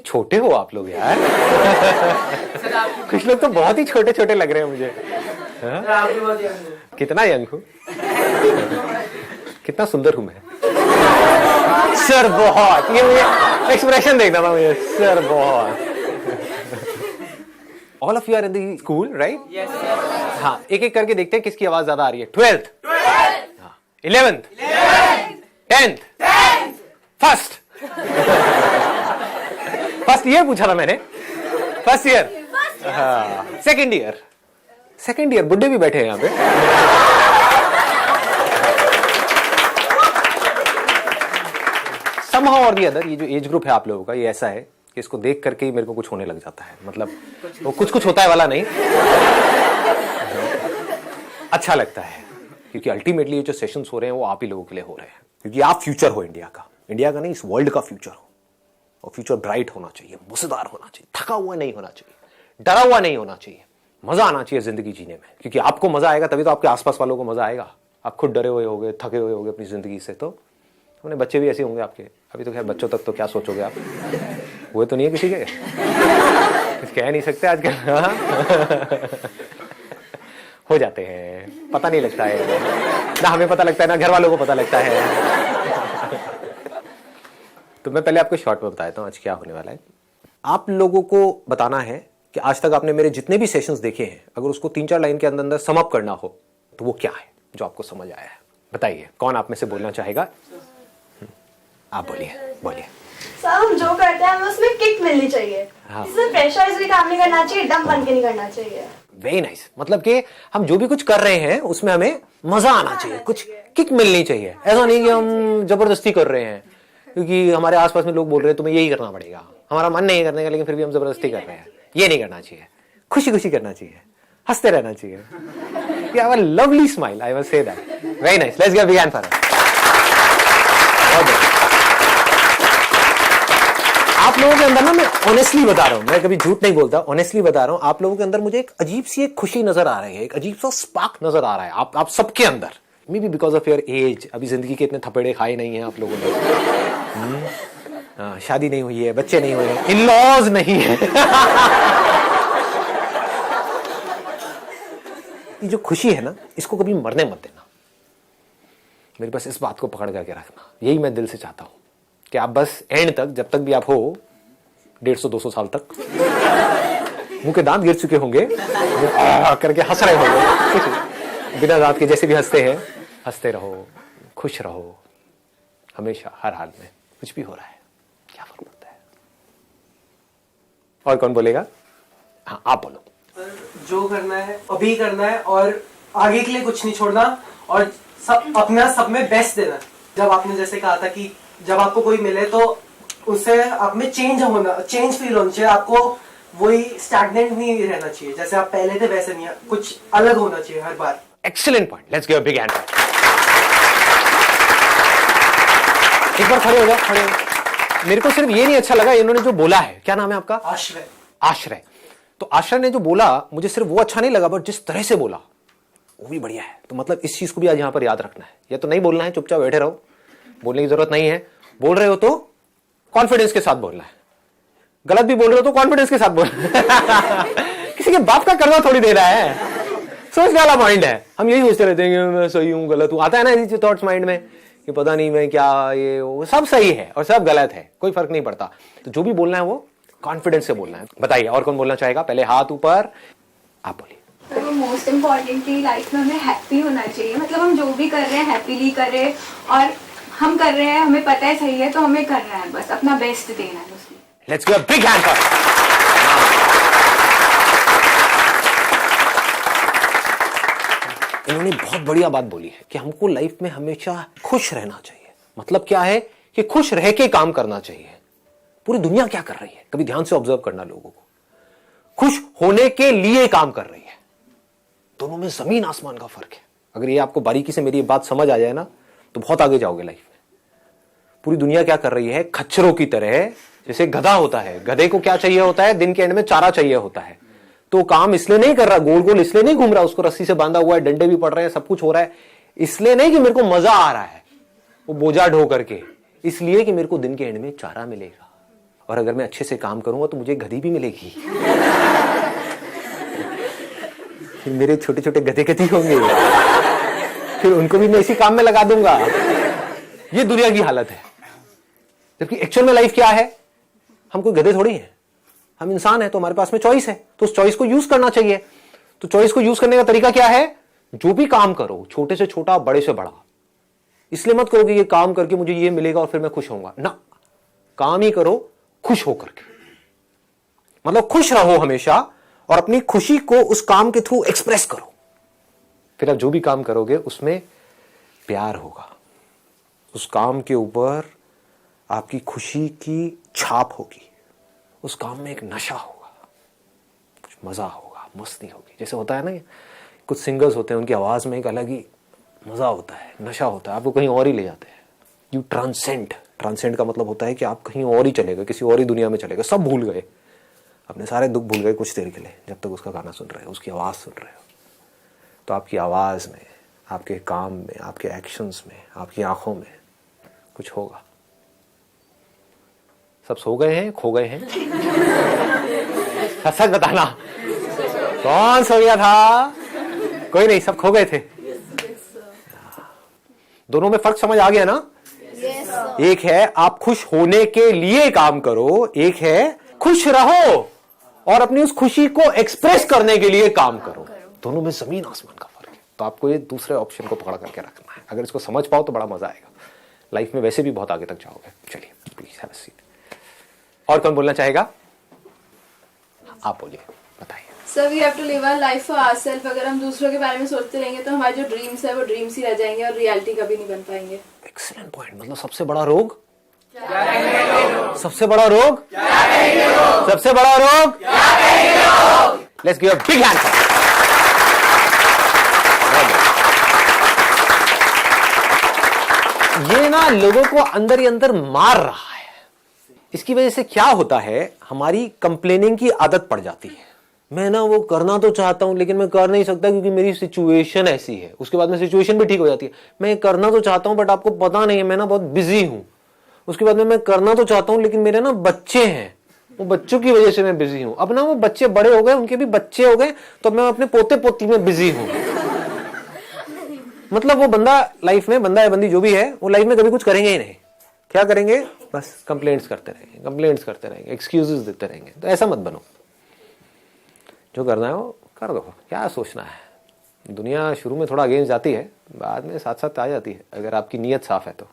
छोटे हो आप लोग यार। कुछ लोग तो बहुत ही छोटे छोटे लग रहे हैं मुझे। कितना यंग हूँ, कितना सुंदर हूं मैं। सर बहुत, ये मुझे एक्सप्रेशन देखना था मुझे, सर बहुत। All of you are in the school right? हाँ, एक एक करके देखते हैं किसकी आवाज ज्यादा आ रही है। 12th, 11th, 10th, first. First year पूछा था मैंने, फर्स्ट ईयर। हाँ, सेकेंड ईयर, सेकेंड ईयर बुड्ढे भी बैठे हैं यहां पे। somehow or the other, ये जो एज ग्रुप है आप लोगों का, ये ऐसा है कि इसको देख करके ही मेरे को कुछ होने लग जाता है। मतलब वो कुछ कुछ होता है वाला नहीं, अच्छा लगता है, क्योंकि अल्टीमेटली ये जो सेशंस हो रहे हैं वो आप ही लोगों के लिए हो रहे हैं, क्योंकि आप फ्यूचर हो इंडिया का नहीं, इस वर्ल्ड का फ्यूचर हो। और फ्यूचर ब्राइट होना चाहिए, मजेदार होना चाहिए, थका हुआ नहीं होना चाहिए, डरा हुआ नहीं होना चाहिए, मजा आना चाहिए जिंदगी जीने में, क्योंकि आपको मजा आएगा तभी तो आपके आसपास वालों को मजा आएगा। आप खुद डरे हुए होगे, थके हुए होगे अपनी जिंदगी से, तो अपने बच्चे भी ऐसे होंगे आपके। अभी तो खैर बच्चों तक तो क्या सोचोगे आप, हुए तो नहीं है किसी के, कह नहीं सकते आजकल। हो जाते हैं, पता नहीं लगता है ना, हमें पता लगता है ना घर वालों को पता लगता है। तो मैं पहले आपको शॉर्ट में बताता हूँ आज क्या होने वाला है। आप लोगों को बताना है कि आज तक आपने मेरे जितने भी सेशंस देखे हैं, अगर उसको 3-4 लाइन के अंदर अंदर सम अप करना हो तो वो क्या है जो आपको समझ आया है। बताइए, कौन आप में से बोलना चाहेगा? आप बोलिए, बोलिए। सर, हम जो करते हैं हमें उसमें किक मिलनी चाहिए। हाँ। इसमें प्रेशराइज भी काम नहीं करना चाहिए, डम बन के नहीं करना चाहिए। Very nice. मतलब कि हम जो भी कुछ कर रहे हैं उसमें हमें मजा आना चाहिए, कुछ किक मिलनी चाहिए। ऐसा नहीं कि हम जबरदस्ती कर रहे हैं क्योंकि हमारे आसपास में लोग बोल रहे हैं तुम्हें यही करना पड़ेगा, हमारा मन नहीं करने का, लेकिन फिर भी हम जबरदस्ती कर रहे हैं। ये नहीं करना चाहिए, खुशी खुशी करना चाहिए, हंसते रहना चाहिए। You have a lovely smile, I must say that. Very nice. Let's give a big hand for her. आप लोगों के अंदर ना, मैं ऑनेस्टली बता रहा हूं, मैं कभी झूठ नहीं बोलता, ऑनेस्टली बता रहा हूं, आप लोगों के अंदर मुझे एक अजीब सी एक खुशी नजर आ रही है, एक अजीब सा स्पार्क नजर आ रहा है आप सबके अंदर। May be because of your age, अभी जिंदगी के इतने थपेड़े खाए नहीं है आप लोगों ने, शादी नहीं हुई है, बच्चे नहीं हुए हैं, इन लॉज नहीं है। ये जो खुशी है ना, इसको कभी मरने मत देना। मेरे पास इस बात को पकड़ करके रखना, यही मैं दिल से चाहता हूं कि आप बस एंड तक, जब तक भी आप हो 150-200 साल तक, मुंह के दांत गिर चुके होंगे, करके हंस रहे होंगे बिना दांत के, जैसे भी हंसते हैं, हंसते रहो, खुश रहो हमेशा, हर हाल में। कुछ भी हो रहा है, क्या फर्क पड़ता है। और कौन बोलेगा? हाँ, आप बोलो। जो करना है अभी करना है, और आगे के लिए कुछ नहीं छोड़ना, और सब अपना सब में बेस्ट देना। जब आपने जैसे कहा था कि जब आपको कोई मिले तो उससे आप में चेंज फील होना चाहिए, आपको वही स्टैग्नेंट नहीं रहना चाहिए, जैसे आप पहले थे वैसे नहीं, कुछ अलग होना चाहिए हर बार। Excellent point, let's give a big hand. एक बार खड़े हो जाओ, खड़े हो। मेरे को सिर्फ ये नहीं अच्छा लगा इन्होंने जो बोला है, क्या नाम है आपका? आश्रय। आश्रय। तो आश्रय ने जो बोला, मुझे सिर्फ वो अच्छा नहीं लगा, बट जिस तरह से बोला वो भी बढ़िया है। तो मतलब इस चीज को भी आज यहां पर याद रखना है। या तो नहीं बोलना है, चुपचाप बैठे रहो, बोलने की जरूरत नहीं है। बोल रहे हो तो कॉन्फिडेंस के साथ बोलना है, गलत भी बोल रहे हो तो कॉन्फिडेंस के साथ बोलना। किसी के बाप का करना थोड़ी दे रहा है, सोचने वाला माइंड है। हम यही सोचते रहते हैं कि मैं सही हूं, गलत हूं, आता है ना ऐसी थॉट्स माइंड में कि पता नहीं मैं क्या, ये वो सब सही है और सब गलत है, कोई फर्क नहीं पड़ता। तो जो भी बोलना है वो कॉन्फिडेंस से बोलना है। बताइए, और कौन बोलना चाहेगा? पहले हाथ ऊपर, आप बोलिए। तो मोस्ट इम्पॉर्टेंटली लाइफ में हमें हैप्पी होना चाहिए, मतलब हम जो भी कर रहे हैं हैप्पीली करें, और हम कर रहे हैं, हमें पता है सही है तो हमें करना है, बस अपना बेस्ट देना है उसमें। Let's give a big hand for. इन्होंने बहुत बढ़िया बात बोली है कि हमको लाइफ में हमेशा खुश रहना चाहिए। मतलब क्या है कि खुश रह के काम करना चाहिए। पूरी दुनिया क्या कर रही है, कभी ध्यान से ऑब्जर्व करना, लोगों को खुश होने के लिए काम कर रही है। दोनों में जमीन आसमान का फर्क है। अगर ये आपको बारीकी से मेरी बात समझ आ जाए ना, तो बहुत आगे जाओगे लाइफ में। पूरी दुनिया क्या कर रही है, खच्चरों की तरह, जैसे गधा होता है, गधे को क्या चाहिए होता है, दिन के एंड में चारा चाहिए होता है। तो काम इसलिए नहीं कर रहा, गोल गोल इसलिए नहीं घूम रहा, उसको रस्सी से बांधा हुआ है, डंडे भी पड़ रहे हैं, सब कुछ हो रहा है, इसलिए नहीं कि मेरे को मजा आ रहा है वो बोझा ढो करके, इसलिए कि मेरे को दिन के एंड में चारा मिलेगा। और अगर मैं अच्छे से काम करूंगा तो मुझे गधी भी मिलेगी। फिर मेरे छोटे छोटे गधे गधी होंगे, फिर उनको भी मैं इसी काम में लगा दूंगा। ये दुनिया की हालत है। जबकि एक्चुअल में लाइफ क्या है? हम कोई गधे थोड़ी हैं, हम इंसान हैं, तो हमारे पास में चॉइस है, तो उस चॉइस को यूज करना चाहिए। तो चॉइस को यूज करने का तरीका क्या है? जो भी काम करो, छोटे से छोटा, बड़े से बड़ा, इसलिए मत करो कि ये काम करके मुझे ये मिलेगा और फिर मैं खुश होऊंगा ना। काम ही करो खुश होकर के, मतलब खुश रहो हमेशा और अपनी खुशी को उस काम के थ्रू एक्सप्रेस करो। फिर आप जो भी काम करोगे उसमें प्यार होगा, उस काम के ऊपर आपकी खुशी की छाप होगी, उस काम में एक नशा होगा, कुछ मजा होगा, मस्ती होगी। जैसे होता है ना, कुछ सिंगर्स होते हैं, उनकी आवाज में एक अलग ही मजा होता है, नशा होता है, आपको कहीं और ही ले जाते हैं। You transcend. ट्रांसेंड का मतलब होता है कि आप कहीं और ही चले गए, किसी और ही दुनिया में चले गए, सब भूल गए, अपने सारे दुख भूल गए कुछ देर के लिए, जब तक उसका गाना सुन रहे हो, उसकी आवाज सुन रहे हो। तो आपकी आवाज में, आपके काम में, आपके एक्शंस में, आपकी आंखों में कुछ होगा। सब सो गए हैं, खो गए हैं? सच बताना, कौन सो गया था? कोई नहीं, सब खो गए थे। दोनों में फर्क समझ आ गया ना? एक है आप खुश होने के लिए काम करो, एक है खुश रहो और अपनी उस खुशी को एक्सप्रेस करने के लिए काम करो। दोनों में जमीन आसमान का फर्क है। तो आपको ये दूसरे ऑप्शन को पकड़ करके रखना है। अगर इसको समझ पाओ तो बड़ा मजा आएगा, लाइफ में वैसे भी बहुत आगे तक जाओगे। चलिए प्लीज हैव अ सीट। और कौन बोलना चाहेगा? आप बोलिए, बताइए। Sir we have to live our life for ourself. अगर हम दूसरों के बारे में सोचते रहेंगे तो हमारे जो ड्रीम्स है वो ड्रीम्स ही रह जाएंगे और रियलिटी कभी नहीं बन पाएंगे। Excellent point. मतलब सबसे बड़ा रोग, सबसे बड़ा रोग, सबसे बड़ा रोग, let's give a big hand for ये ना लोगों को अंदर ही अंदर मार रहा है। इसकी वजह से क्या होता है, हमारी कंप्लेनिंग की आदत पड़ जाती है। मैं ना वो करना तो चाहता हूं लेकिन मैं कर नहीं सकता क्योंकि मेरी सिचुएशन ऐसी है। उसके बाद में सिचुएशन भी ठीक हो जाती है। मैं करना तो चाहता हूं बट आपको पता नहीं है मैं ना बहुत बिजी हूं। उसके बाद में मैं करना तो चाहता हूं लेकिन मेरे ना बच्चे हैं, वो बच्चों की वजह से मैं बिजी हूं। अब ना वो बच्चे बड़े हो गए, उनके भी बच्चे हो गए, तो मैं अपने पोते पोती में बिजी हूं। मतलब वो बंदा लाइफ में, बंदा या बंदी जो भी है, वो लाइफ में कभी कुछ करेंगे ही नहीं। क्या करेंगे? बस कंप्लेंट्स करते रहेंगे, कंप्लेंट्स करते रहेंगे, एक्सक्यूजेस देते रहेंगे। तो ऐसा मत बनो। जो करना है वो कर दो, क्या सोचना है। दुनिया शुरू में थोड़ा अगेंस्ट जाती है, बाद में साथ साथ आ जाती है, अगर आपकी नीयत साफ है तो।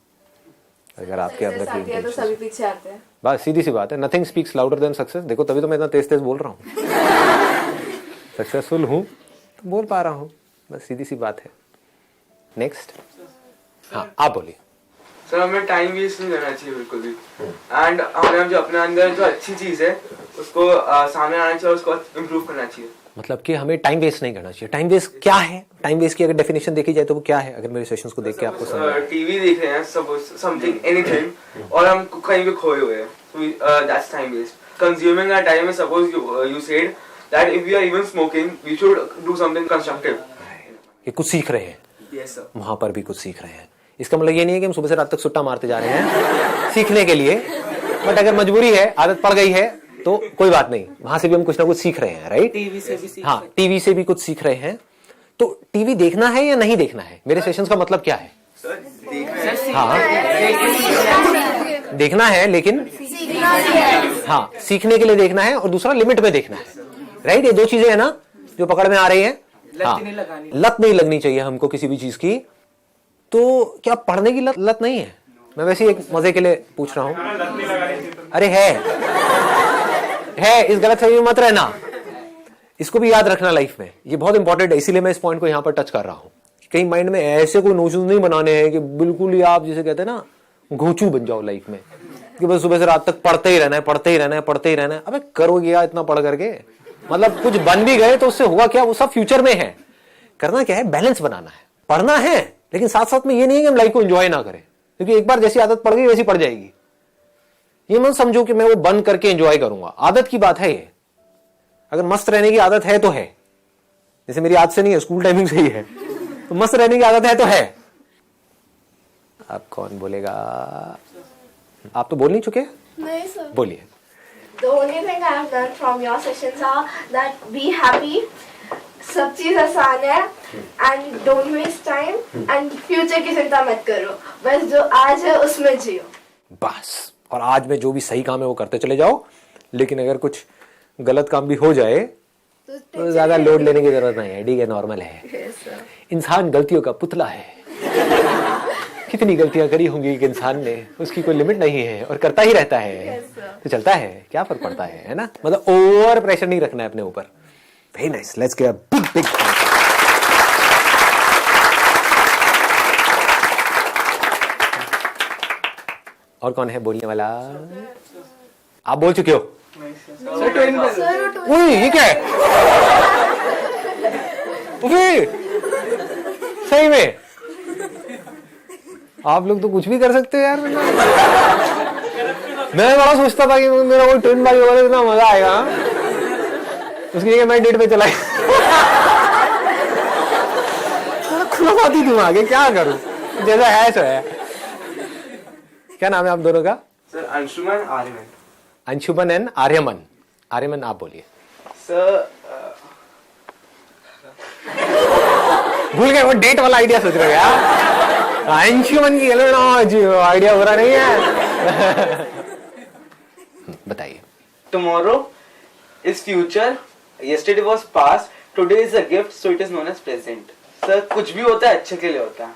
अगर आपके अंदर तो सभी पीछे आते हैं। बस सीधी सी बात है, nothing speaks louder than success. देखो तभी तो मैं इतना तेज तेज बोल रहा हूँ। सक्सेसफुल हूँ तो बोल पा रहा हूँ, बस सीधी सी बात है। नेक्स्ट, हाँ आप बोलिए। सर हमें टाइम वेस्ट नहीं करना चाहिए बिल्कुल भी। एंड हमें जो अपने अंदर जो अच्छी चीज है उसको सामने आना चाहिए, उसको इम्प्रूव करना चाहिए। मतलब कि हमें टाइम वेस्ट नहीं करना चाहिए। टाइम वेस्ट क्या है? टाइम वेस्ट की अगर डेफिनेशन देखी जाए तो वो क्या है? अगर मेरे सेशंस को देख के आपको समझ टीवी देख रहे हैं, समथिंग एनीथिंग, और हम कहीं पे खोए हुए हैं, that's time waste. Consuming our time is, suppose you said that if we are even smoking we should do something constructive. ये कुछ सीख रहे हैं, यस सर। वहां पर भी कुछ सीख रहे हैं। इसका मतलब ये नहीं है कि हम सुबह से रात तक सुट्टा मारते जा रहे हैं सीखने के लिए, बट अगर मजबूरी है, आदत पड़ गई है तो कोई बात नहीं, वहां से भी हम कुछ ना कुछ सीख रहे हैं। राइट? टीवी से भी सीख, हाँ टीवी से भी कुछ सीख रहे हैं। तो टीवी देखना है या नहीं देखना है? मेरे सेशंस का मतलब क्या है? हाँ देखना है, लेकिन हाँ सीखने के लिए देखना है, और दूसरा लिमिट में देखना है। राइट? ये दो चीजें है ना जो पकड़ में आ रही है। हाँ, लत नहीं लगनी चाहिए हमको किसी भी चीज की। तो क्या पढ़ने की लत नहीं है? मैं वैसे एक मजे के लिए पूछ रहा हूं। अरे है, इस गलत फहमी में मत रहना। इसको भी याद रखना लाइफ में, ये बहुत इंपॉर्टेंट है। इसीलिए मैं इस पॉइंट को यहां पर टच कर रहा हूं। कहीं माइंड में ऐसे कोई नोशन नहीं बनाने हैं कि बिल्कुल ही आप जिसे कहते हैं ना घोचू बन जाओ लाइफ में, कि बस सुबह से रात तक पढ़ते ही रहना है, पढ़ते ही रहना है, पढ़ते ही रहना है। अबे करोगे यार इतना पढ़ करके? मतलब कुछ बन भी गए तो उससे होगा क्या? वो सब फ्यूचर में है। करना क्या है? बैलेंस बनाना है। पढ़ना है लेकिन साथ साथ में ये नहीं है कि हम लाइफ को एंजॉय ना करें, क्योंकि एक बार जैसी आदत पड़ गई वैसी पड़ जाएगी। ये मत समझो कि मैं वो बंद करके एंजॉय करूंगा। आदत की बात है ये। अगर मस्त रहने की आदत है तो है, जैसे मेरी आदत से नहीं है, स्कूल टाइमिंग से ही है, तो मस्त रहने की आदत है तो है। अब कौन बोलेगा? आप तो बोल नहीं चुके? नहीं सर। बोलिए। The only thing I have learned from your sessions are that be happy. सब चीज आसान है and don't waste time and future की चिंता मत करो, बस जो आज है उसमें जियो. बस, और आज में जो भी सही काम है वो करते चले जाओ, लेकिन अगर कुछ गलत काम भी हो जाए तो ज्यादा लोड लेने की जरूरत नहीं है, ठीक है, नॉर्मल है. इंसान गलतियों का पुतला है. कितनी गलतियां करी होंगी एक इंसान ने, उसकी कोई लिमिट नहीं है और करता ही रहता है. तो चलता है, क्या फर्क पड़ता है ना. मतलब ओवर प्रेशर नहीं रखना है अपने ऊपर. Very nice, let's give a big और कौन है बोलने वाला? आप बोल चुके हो. उई, ये क्या है? सही में आप लोग तो कुछ भी कर सकते हो यार. मैं बड़ा सोचता था कि मेरा कोई ट्रेन बारी होगा, इतना मजा आएगा. उसके लिए मैं डेट पे चला खुला पाती दिमाग है, क्या करूं, जैसा है सो है. क्या नाम है आप दोनों का? सर अंशुमन आर्यमन. अंशुमन एंड आर्यमन. आर्यमन आप बोलिए. सर भूल गए, वो डेट वाला आइडिया सोच रहे हो यार. अंशुमन की आइडिया बुरा नहीं है. बताइए. tomorrow is future, yesterday was past, today is a gift, so it is known as present. Sir कुछ भी होता है अच्छे के लिए होता है.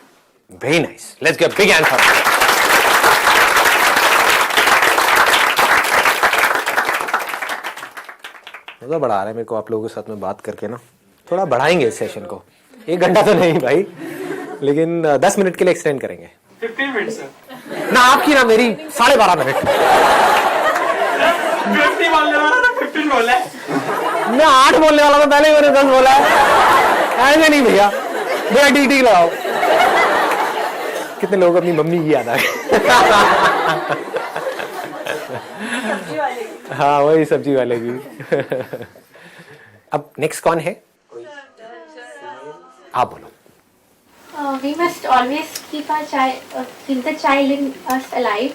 Very nice, let's give big hand for. मजा बढ़ा रहा है मेरे को आप लोगों के साथ में बात करके ना. थोड़ा बढ़ाएंगे इस सेशन को, 1 घंटा तो नहीं भाई, लेकिन 10 मिनट के लिए एक्सटेंड करेंगे. 15 मिनट सर. ना आपकी ना मेरी 12.5 मिनट. 50 बोलने वाला था, 15 बोला है. मैं 8 बोलने वाला था, पहले मैंने 10 बोला है. ऐसे नहीं भैया, भैया ठीक ठीक लगाओ. कितने लोग अपनी मम्मी की याद आ गए. हाँ वही सब्जी वाले की. अब नेक्स्ट कौन है? आप बोलो. We must always keep the child in us alive,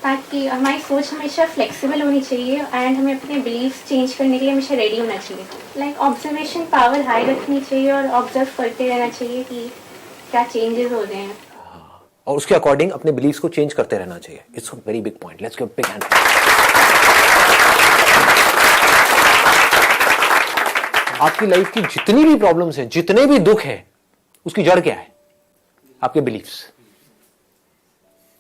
ताकि हमारी सोच हमेशा फ्लेक्सिबल होनी चाहिए एंड हमें अपने बिलीफ चेंज करने के लिए हमेशा रेडी होना चाहिए. लाइक ऑब्जर्वेशन पावर हाई रखनी चाहिए और ऑब्जर्व करते रहना चाहिए कि क्या चेंजेस हो रहे हैं, और उसके अकॉर्डिंग अपने बिलीव्स को चेंज करते रहना चाहिए. It's a very big point. Let's give big hand. आपकी लाइफ की जितनी भी प्रॉब्लम्स हैं, जितने भी दुख हैं, उसकी जड़ क्या है? आपके बिलीव्स.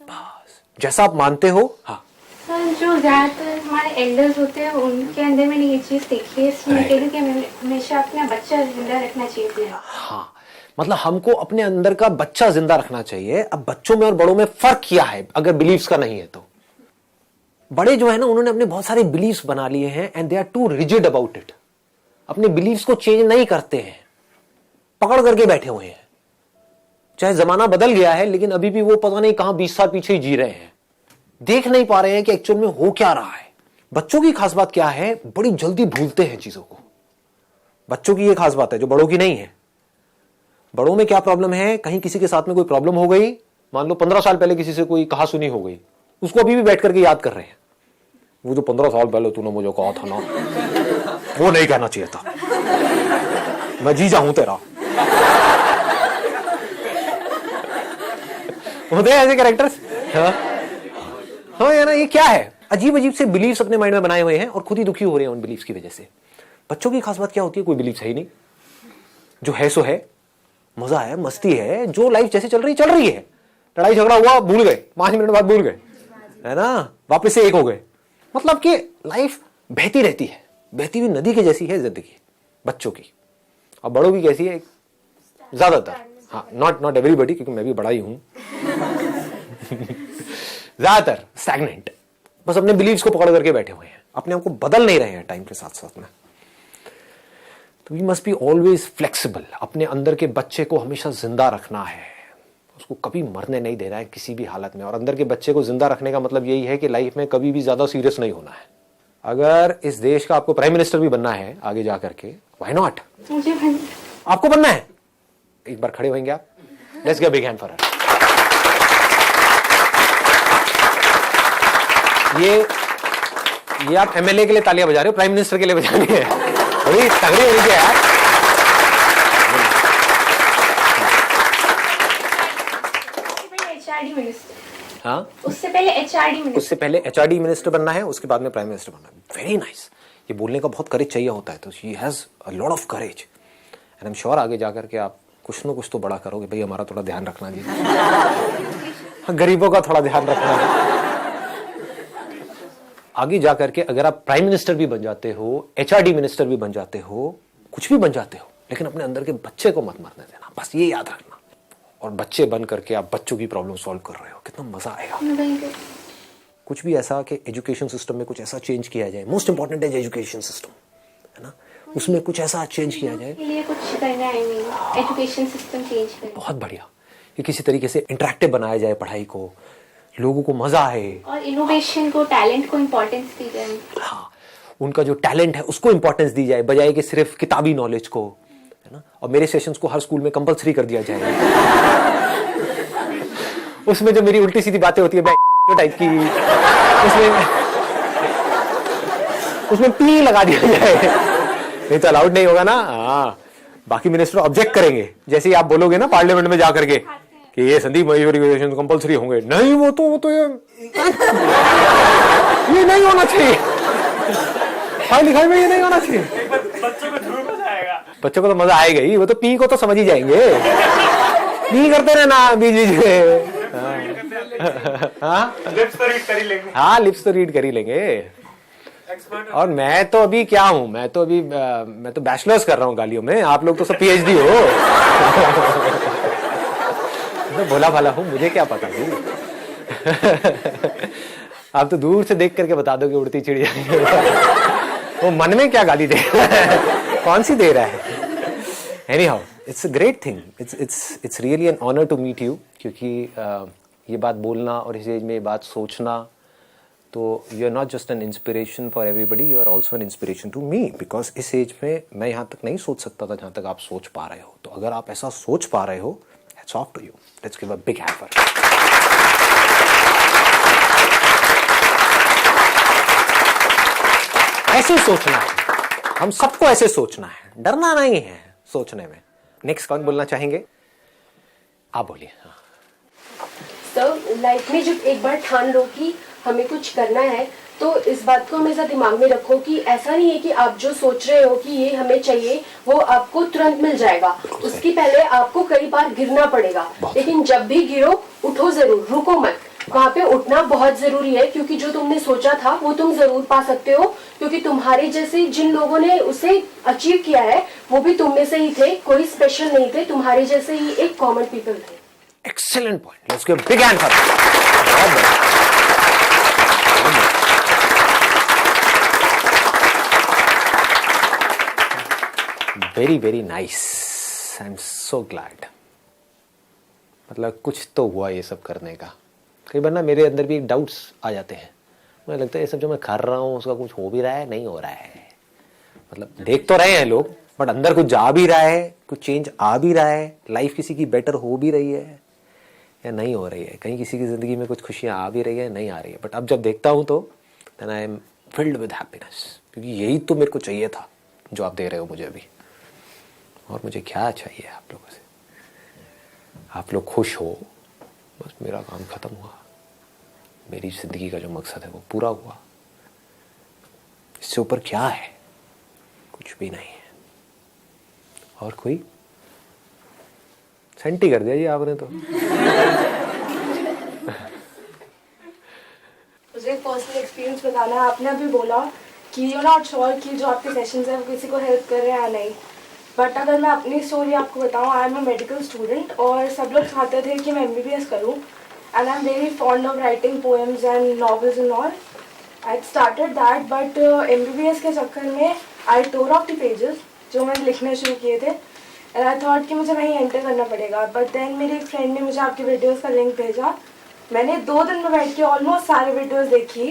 बस जैसा आप मानते हो. हाँ सर, जो ज्यादातर हमारे एल्डर्स होते हैं उनके अंदर मैंने ये चीज देखी है, इसलिए मैं कह रही हूँ कि हमें हमेशा अपना बच्चा जिंदा रखना चाहिए. हाँ, मतलब हमको अपने अंदर का बच्चा जिंदा रखना चाहिए. अब बच्चों में और बड़ों में फर्क क्या है अगर बिलीव्स का नहीं है तो? बड़े जो है ना, उन्होंने अपने बहुत सारे बिलीव्स बना लिए हैं and they are too rigid about it. अपने बिलीव्स को चेंज नहीं करते हैं, पकड़ करके बैठे हुए हैं. चाहे जमाना बदल गया है, लेकिन अभी भी वो पता नहीं कहां 20 साल पीछे ही जी रहे हैं. देख नहीं पा रहे हैं कि एक्चुअल में हो क्या रहा है. बच्चों की खास बात क्या है? बड़ी जल्दी भूलते हैं चीजों को. बच्चों की ये खास बात है जो बड़ों की नहीं है. बड़ों में क्या प्रॉब्लम है? कहीं किसी के साथ में कोई प्रॉब्लम हो गई, मान लो 15 साल पहले किसी से कोई कहा सुनी हो गई, उसको अभी भी बैठ करके याद कर रहे हैं. वो जो 15 साल पहले तूने मुझे कहा था ना, वो नहीं कहना चाहिए था, मैं जीजा हूं तेरा. होते हैं ऐसे कैरेक्टर्स. हाँ यार, ये क्या है? अजीब अजीब से बिलीव्स अपने माइंड में बनाए हुए हैं और खुद ही दुखी हो रहे हैं उन बिलीव्स की वजह से. बच्चों की खास बात क्या होती है? कोई बिलीव्स है ही नहीं. जो है सो है, मजा है, मस्ती है, जो लाइफ जैसे चल रही है. लड़ाई झगड़ा हुआ, भूल गए, 5 मिनट बाद भूल गए, है ना, वापस से एक हो गए. मतलब कि लाइफ बहती रहती है, बहती हुई नदी के जैसी है जिंदगी बच्चों की. और बड़ों की कैसी है? ज्यादातर, हाँ, नॉट एवरीबॉडी, क्योंकि मैं भी बड़ा ही हूं. ज्यादातर स्टैग्नेंट, बस अपने बिलीव्स को पकड़ करके बैठे हुए हैं, अपने आप को बदल नहीं रहे हैं टाइम के साथ साथ में. तो we must be always flexible. अपने अंदर के बच्चे को हमेशा जिंदा रखना है, उसको कभी मरने नहीं देना है किसी भी हालत में. और अंदर के बच्चे को जिंदा रखने का मतलब यही है कि लाइफ में कभी भी ज्यादा सीरियस नहीं होना है. अगर इस देश का आपको प्राइम मिनिस्टर भी बनना है आगे जाकर के, व्हाई नॉट? मुझे आपको बनना है. एक बार खड़े होंगे आप. Let's give big hand for her. ये आप एमएलए के लिए तालियां बजा रहे हो, प्राइम मिनिस्टर के लिए बजानी है, बड़ी तगड़ी होनी चाहिए यार। HRD मिनिस्टर, हाँ, उससे पहले HRD मिनिस्टर, उससे पहले HRD मिनिस्टर बनना है, उसके बाद में प्राइम मिनिस्टर बनना है। Very nice. ये बोलने का बहुत करेज चाहिए होता है, तो she has a lot of courage and I am sure आगे जाकर के आप कुछ ना कुछ तो बड़ा करोगे। भाई हमारा थोड़ा ध्यान रखना जी, गरीबों का थोड़ा ध्यान रखना है। आगे जाकर के अगर आप प्राइम मिनिस्टर भी बन जाते हो, HRD मिनिस्टर भी बन जाते हो, कुछ भी बन जाते हो, लेकिन अपने अंदर के बच्चे को मत मरने देना, बस ये याद रखना। और बच्चे बन करके आप बच्चों की प्रॉब्लम सॉल्व कर रहे हो, कितना मजा आएगा। कुछ भी ऐसा कि एजुकेशन सिस्टम में कुछ ऐसा चेंज किया जाए, मोस्ट इंपॉर्टेंट है एजुकेशन सिस्टम, है ना, उसमें कुछ ऐसा चेंज किया जाए, के लिए कुछ करना है, एजुकेशन सिस्टम चेंज करना। बहुत बढ़िया। कि किसी तरीके से इंटरेक्टिव बनाया जाए पढ़ाई को, लोगों को मजा आए, और इनोवेशन को, टैलेंट को इम्पोर्टेंस दी जाए। हाँ, उनका जो टैलेंट है उसको इंपॉर्टेंस दी जाए, बजाय कि सिर्फ किताबी नॉलेज को, है ना। और मेरे सेशंस को हर स्कूल में कंपलसरी कर दिया जाए। उसमें जो मेरी उल्टी सीधी बातें होती है टाइप की, उसमें पी लगा दिया जाए, नहीं तो अलाउड नहीं होगा ना। हाँ, बाकी मिनिस्टर ऑब्जेक्ट करेंगे, जैसे ही आप बोलोगे ना पार्लियामेंट में जाकर के कि ये संदीप एजुकेशन कंपलसरी होंगे, नहीं वो तो ये नहीं होना चाहिए, पढ़ाई लिखाई में ये नहीं होना चाहिए। बच्चों को जरूर मजा आएगा, बच्चों को तो मजा आएगा ही, वो तो पी को तो समझ ही जाएंगे, पी करते रहना बीच बीच में। लिप्स तो रीड कर ही लेंगे। हाँ, लिप्स तो रीड कर ही लेंगे। और मैं तो अभी क्या हूँ, मैं तो बैचलर्स कर रहा हूँ गालियों में, आप लोग तो सब PhD हो। तो भोला भाला हूँ, मुझे क्या पता जी। आप तो दूर से देख करके बता दोगे उड़ती चिड़िया। वो मन में क्या गाली दे रहा है, कौन सी दे रहा है। Anyhow, it's a great thing. It's really an honor to meet you, क्योंकि ये बात बोलना और इस एज में ये बात सोचना, तो you are not just an inspiration for everybody, you are also an inspiration to me, because इस एज में मैं यहाँ तक नहीं सोच सकता था जहाँ तक आप सोच पा रहे हो। तो अगर आप ऐसा सोच पा रहे हो, hats off to you, let's give a big hand for it. ऐसे सोचना है, हम सबको ऐसे सोचना है, डरना नहीं है सोचने में। नेक्स्ट कौन बोलना चाहेंगे? आप बोलिए। तो लाइफ में जब एक बार ठान लो कि हमें कुछ करना है, तो इस बात को हमेशा दिमाग में रखो कि ऐसा नहीं है कि आप जो सोच रहे हो कि ये हमें चाहिए वो आपको तुरंत मिल जाएगा। उसकी पहले आपको कई बार गिरना पड़ेगा, लेकिन जब भी गिरो उठो जरूर, रुको मत। वहाँ पे उठना बहुत जरूरी है, क्योंकि जो तुमने सोचा था वो तुम जरूर पा सकते हो, क्योंकि तुम्हारे जैसे जिन लोगों ने उसे अचीव किया है वो भी तुम में से ही थे, कोई स्पेशल नहीं थे, तुम्हारे जैसे ही एक कॉमन पीपल थे। Excellent point, let's give a big hand for it. Very very nice, I am so glad. मतलब कुछ तो हुआ ये सब करने का। कई बार ना मेरे अंदर भी डाउट्स आ जाते हैं, मुझे लगता है ये सब जो मैं कर रहा हूँ उसका कुछ हो भी रहा है, नहीं हो रहा है। मतलब देख तो रहे हैं लोग, बट अंदर कुछ जा भी रहा है, कुछ चेंज आ भी रहा है, लाइफ किसी की बेटर हो भी रही है या नहीं हो रही है, कहीं किसी की जिंदगी में कुछ खुशियां आ भी रही है, नहीं आ रही है। बट अब जब देखता हूं तो then I am filled with happiness, क्योंकि यही तो मेरे को चाहिए था जो आप दे रहे हो मुझे अभी। और मुझे क्या चाहिए आप लोगों से? आप लोग खुश हो, बस मेरा काम खत्म हुआ, मेरी जिंदगी का जो मकसद है वो पूरा हुआ। इससे ऊपर क्या है? कुछ भी नहीं है। और कोई सेंटी कर दिया जी आपने तो। मुझे पर्सनल एक्सपीरियंस बताना है। आपने अभी बोला कि यू नॉट श्योर कि जो आपके सेशंस हैं वो किसी को हेल्प कर रहे हैं या नहीं, बट अगर मैं अपनी स्टोरी आपको बताऊं, I am a medical student और सब लोग चाहते थे कि मैं MBBS करूं, and I am very fond of writing poems and novels and all. I started that, but MBBS के चक्कर में आई टोर ऑफ द पेजेस जो मैंने लिखने शुरू किए थे, एंड आई थॉट कि मुझे वहीं एंटर करना पड़ेगा। बट देन मेरी एक फ्रेंड ने मुझे आपके वीडियोस का लिंक भेजा, मैंने 2 दिन में बैठ के ऑलमोस्ट सारे वीडियोस देखी,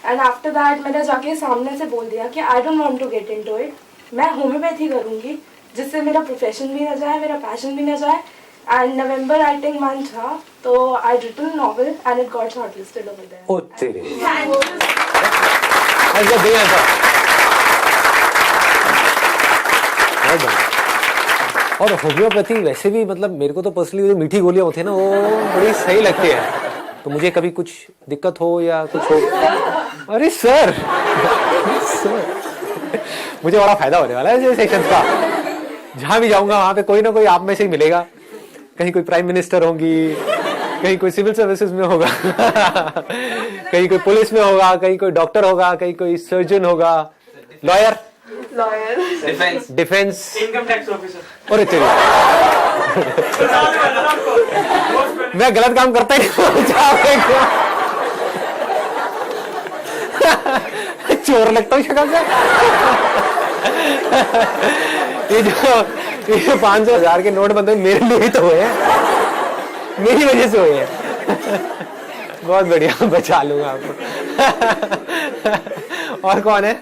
एंड आफ्टर दैट मैंने जाके सामने से बोल दिया कि I don't want to get into it, मैं होम्योपैथी करूँगी जिससे मेरा प्रोफेशन भी ना जाए, मेरा पैशन भी ना जाए। एंड नवंबर राइटिंग मंथ था, तो I written novel and it got shortlisted over there. ओ तेरे Let's get big answer. बहुत बढ़िया। और होम्योपैथी वैसे भी मतलब मेरे को तो पर्सनली जो मीठी गोलियां होती है ना वो बड़ी सही लगती है। तो मुझे कभी कुछ दिक्कत हो या कुछ हो, अरे सर मुझे बड़ा फायदा होने वाला है सेशंस का। जहां भी जाऊंगा वहां पे कोई ना कोई आप में से ही मिलेगा। कहीं कोई प्राइम मिनिस्टर होंगी, कहीं कोई सिविल सर्विसेज में होगा कहीं कोई पुलिस में होगा, कहीं कोई डॉक्टर होगा, कहीं कोई सर्जन होगा, lawyer, defence, income tax officer. और तेरी मैं गलत काम करता ही नहीं चोर लगता हूँ शक्ल से। ये 500,000 के नोट बनते मेरे लिए ही तो हुए हैं, मेरी वजह से हुए हैं। बहुत बढ़िया, बचा लूंगा आपको। और कौन है?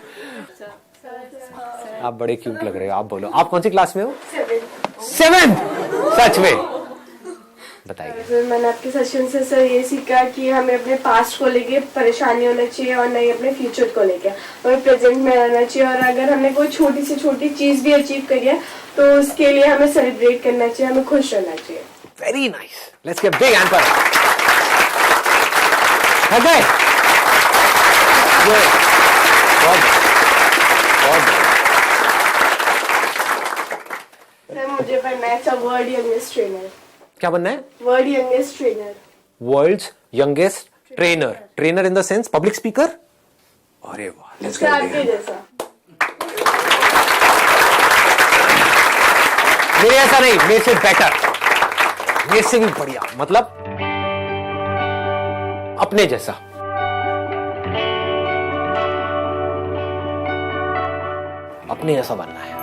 आप बड़े क्यूट लग रहे हो। आप बोलो, आप कौन सी क्लास में हो? 7th। सच में बताइए। सर मैंने आपके सेशन से सर ये सीखा कि हमें अपने पास्ट को लेके परेशानी होना चाहिए और नहीं अपने फ्यूचर को लेके, हमें प्रेजेंट में रहना चाहिए। और अगर हमने कोई छोटी से छोटी चीज भी अचीव करी है तो उसके लिए हमें सेलिब्रेट करना चाहिए, हमें खुश रहना चाहिए। Very nice, let's get big hand for बहुत सर मुझे बनना है वर्ल्ड यंगेस्ट ट्रेनर। क्या बनना है? World youngest trainer. World's youngest trainer. Trainer in the sense public speaker? अरे वाह, लेट्स गेट आपके जैसा। मेरे ऐसा नहीं, मेरे से बेटर, मेरे से भी बढ़िया, मतलब अपने जैसा। अपने जैसा बनना है।